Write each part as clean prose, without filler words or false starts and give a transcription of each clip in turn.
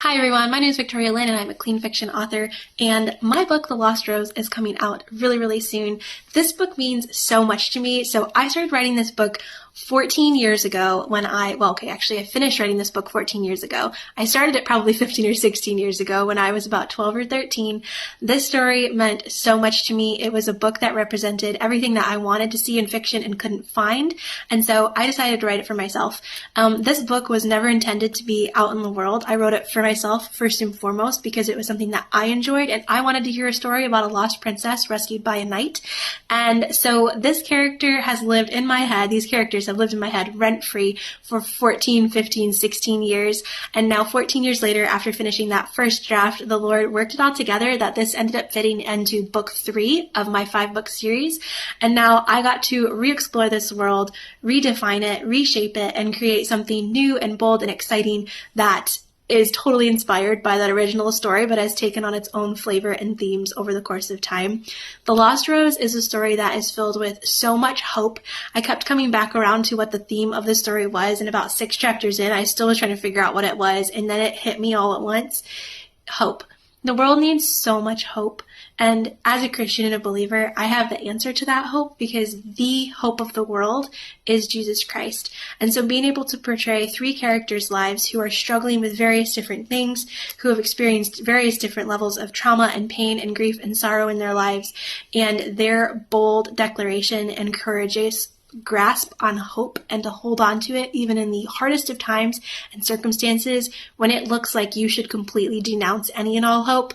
Hi everyone, my name is Victoria Lynn and I'm a clean fiction author, and my book, The Lost Rose, is coming out really soon. This book means so much to me. So I started writing this book 14 years ago when I finished writing this book 14 years ago. I started it probably 15 or 16 years ago when I was about 12 or 13. This story meant so much to me. It was a book that represented everything that I wanted to see in fiction and couldn't find, and so I decided to write it for myself. This book was never intended to be out in the world. I wrote it for myself first and foremost because it was something that I enjoyed, and I wanted to hear a story about a lost princess rescued by a knight. And so this character has lived in my head. These characters have lived in my head rent-free for 14, 15, 16 years. And now 14 years later, after finishing that first draft, the Lord worked it all together that this ended up fitting into book 3 of my 5-book series. And now I got to re-explore this world, redefine it, reshape it, and create something new and bold and exciting that is totally inspired by that original story, but has taken on its own flavor and themes over the course of time. The Lost Rose is a story that is filled with so much hope. I kept coming back around to what the theme of the story was, and about 6 chapters in, I still was trying to figure out what it was, and then it hit me all at once. Hope. The world needs so much hope, and as a Christian and a believer, I have the answer to that hope because the hope of the world is Jesus Christ. And so being able to portray 3 characters' lives who are struggling with various different things, who have experienced various different levels of trauma and pain and grief and sorrow in their lives, and their bold declaration and courageous grasp on hope and to hold on to it even in the hardest of times and circumstances when it looks like you should completely denounce any and all hope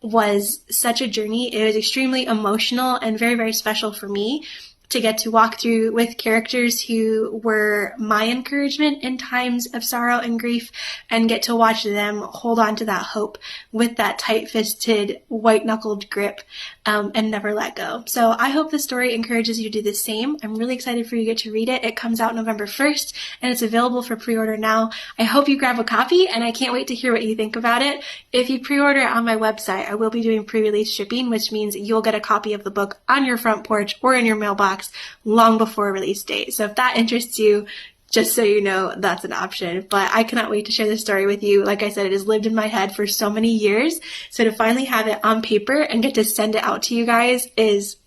was such a journey. It was extremely emotional and very special for me to get to walk through with characters who were my encouragement in times of sorrow and grief, and get to watch them hold on to that hope with that tight-fisted, white-knuckled grip and never let go. So I hope this story encourages you to do the same. I'm really excited for you to get to read it. It comes out November 1st, and it's available for pre-order now. I hope you grab a copy, and I can't wait to hear what you think about it. If you pre-order it on my website, I will be doing pre-release shipping, which means you'll get a copy of the book on your front porch or in your mailbox long before release date. So if that interests you, just so you know, that's an option. But I cannot wait to share this story with you. Like I said, it has lived in my head for so many years. So to finally have it on paper and get to send it out to you guys is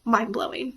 mind-blowing.